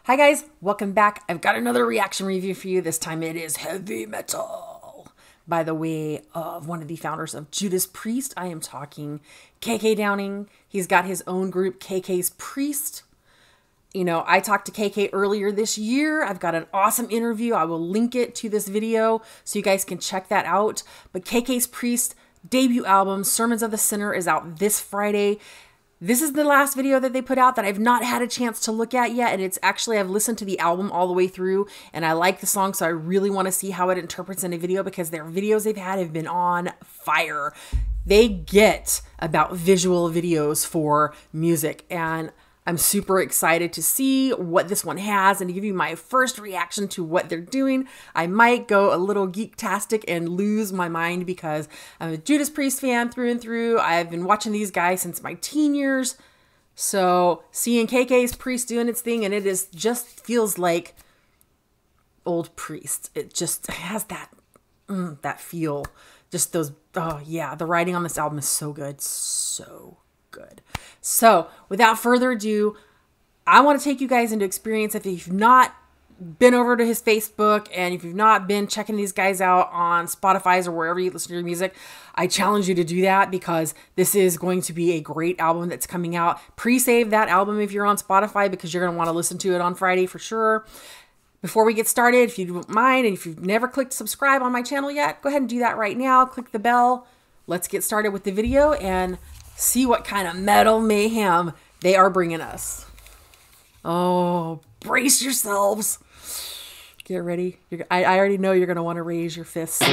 Hi guys, welcome back. I've got another reaction review for you. This time it is heavy metal. By the way, of one of the founders of Judas Priest, I am talking KK Downing. He's got his own group, KK's Priest. You know, I talked to KK earlier this year. I've got an awesome interview. I will link it to this video so you guys can check that out. But KK's Priest debut album, Sermons of the Sinner, is out this Friday. This is the last video that they put out that I've not had a chance to look at yet. And it's actually, I've listened to the album all the way through and I like the song. So I really want to see how it interprets in a video because their videos they've had have been on fire. They get about visual videos for music, and I'm super excited to see what this one has and to give you my first reaction to what they're doing. I might go a little geek-tastic and lose my mind because I'm a Judas Priest fan through and through. I've been watching these guys since my teen years. So seeing KK's Priest doing its thing, and it is just feels like old Priest. It just has that, that feel. Just those, oh yeah, the writing on this album is so good. So good. So without further ado, I want to take you guys into experience. If you've not been over to his Facebook and if you've not been checking these guys out on Spotify or wherever you listen to your music, I challenge you to do that because this is going to be a great album that's coming out. Pre-save that album if you're on Spotify because you're going to want to listen to it on Friday for sure. Before we get started, if you don't mind, and if you've never clicked subscribe on my channel yet, go ahead and do that right now. Click the bell. Let's get started with the video and see what kind of metal mayhem they are bringing us. Oh, brace yourselves. Get ready. I already know you're going to want to raise your fists.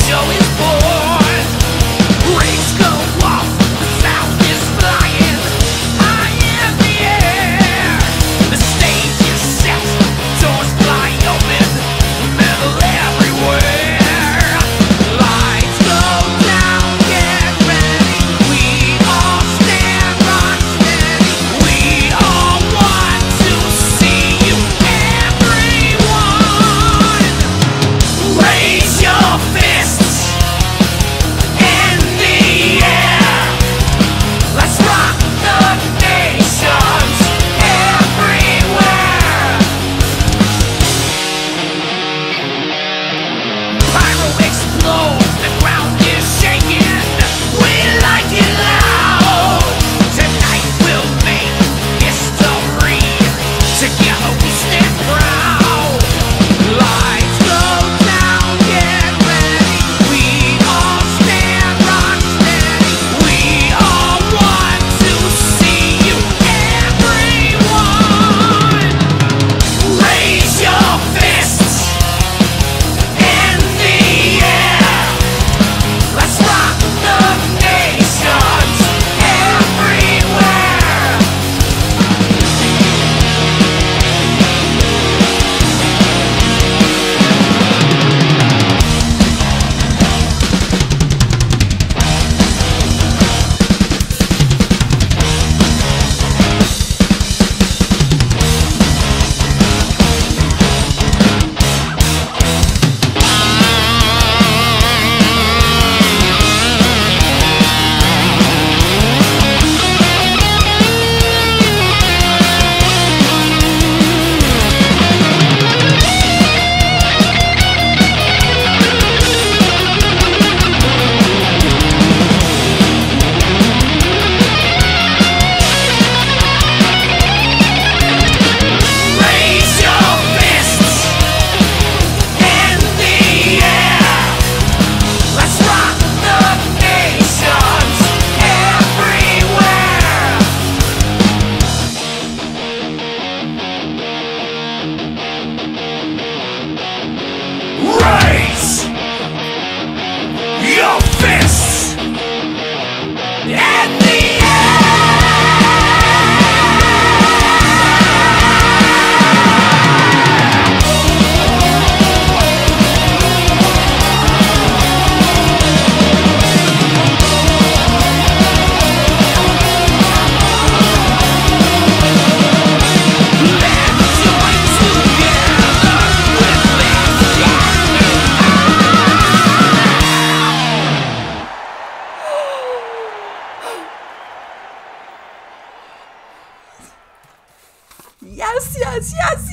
Show is born. Brakes go off.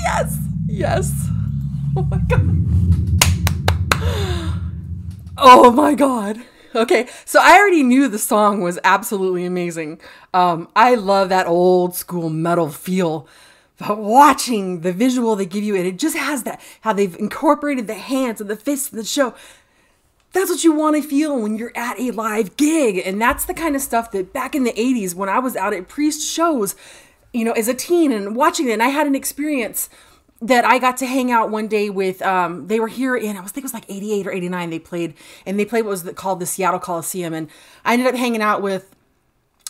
Yes. Yes. Oh my God. Oh my God. Okay, so I already knew the song was absolutely amazing. I love that old school metal feel. But watching the visual they give you, and it just has that, how they've incorporated the hands and the fists in the show. That's what you want to feel when you're at a live gig. And that's the kind of stuff that back in the 80s, when I was out at Priest shows, you know, as a teen and watching it, and I had an experience that I got to hang out one day with, they were here in, I think it was like 88 or 89 they played what was called the Seattle Coliseum. And I ended up hanging out with,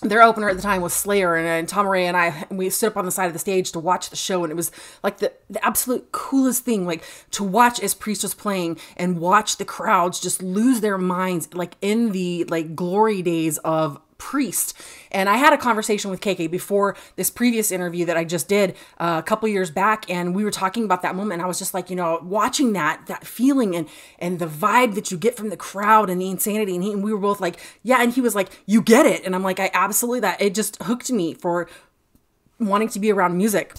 their opener at the time was Slayer, and Tom Ray and we stood up on the side of the stage to watch the show. And it was like the absolute coolest thing, like to watch as Priest was playing and watch the crowds just lose their minds, like in the like glory days of Priest. And I had a conversation with KK before this previous interview that I just did a couple years back, and we were talking about that moment. And I was just like, you know, watching that feeling and the vibe that you get from the crowd and the insanity. And we were both like, yeah. And he was like, you get it. And I'm like, I absolutely, that it just hooked me for wanting to be around music.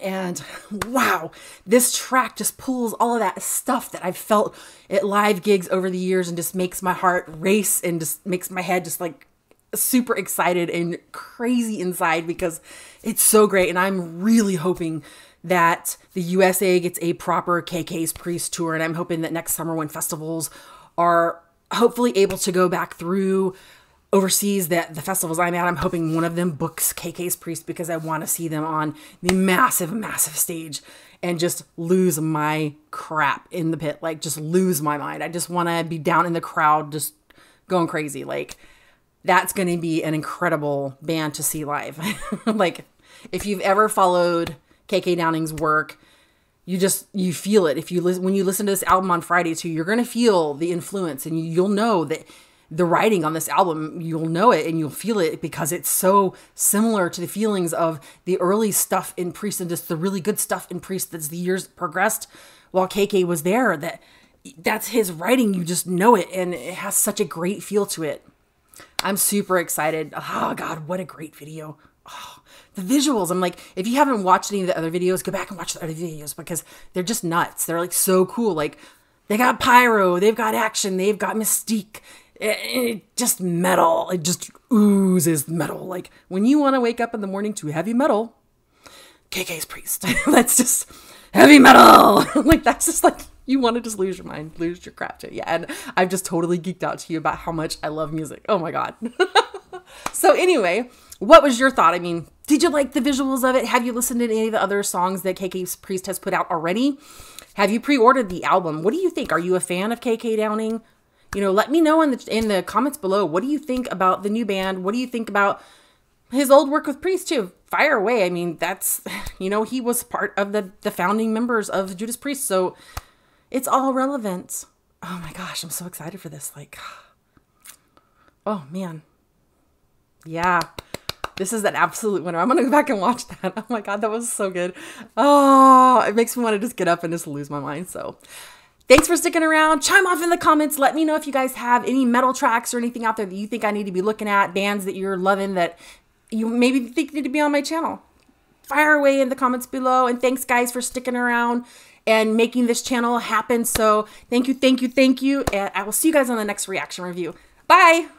And wow, this track just pulls all of that stuff that I've felt at live gigs over the years and just makes my heart race and just makes my head just like super excited and crazy inside because it's so great. And I'm really hoping that the USA gets a proper KK's Priest tour. And I'm hoping that next summer when festivals are hopefully able to go back through overseas, that the festivals I'm at, I'm hoping one of them books KK's Priest because I want to see them on the massive, massive stage and just lose my crap in the pit. Like just lose my mind. I just want to be down in the crowd, just going crazy. Like that's going to be an incredible band to see live. Like if you've ever followed KK Downing's work, you feel it. When you listen to this album on Friday too, you're going to feel the influence and you'll know that the writing on this album, you'll know it and you'll feel it because it's so similar to the feelings of the early stuff in Priest and just the really good stuff in Priest as the years progressed while KK was there. That's his writing. You just know it and it has such a great feel to it. I'm super excited. Oh God, what a great video. Oh, the visuals. I'm like, if you haven't watched any of the other videos, go back and watch the other videos because they're just nuts. They're like so cool. Like they got pyro, they've got action, they've got mystique. It just metal. It just oozes metal. Like when you want to wake up in the morning to heavy metal, KK's Priest. That's just heavy metal. Like that's just like, you want to just lose your mind, lose your crap to it. Yeah. And I've just totally geeked out to you about how much I love music. Oh my God. So anyway, what was your thought? I mean, did you like the visuals of it? Have you listened to any of the other songs that KK's Priest has put out already? Have you pre-ordered the album? What do you think? Are you a fan of KK Downing? You know, let me know in the comments below. What do you think about the new band? What do you think about his old work with Priest too? Fire away. I mean, that's, you know, he was part of the founding members of Judas Priest. So it's all relevant. Oh my gosh, I'm so excited for this. Like, oh man. Yeah. This is an absolute winner. I'm going to go back and watch that. Oh my God, that was so good. Oh, it makes me want to just get up and just lose my mind. So thanks for sticking around. Chime off in the comments. Let me know if you guys have any metal tracks or anything out there that you think I need to be looking at, bands that you're loving that you maybe think need to be on my channel. Fire away in the comments below. And thanks guys for sticking around and making this channel happen. So thank you, thank you, thank you. And I will see you guys on the next reaction review. Bye.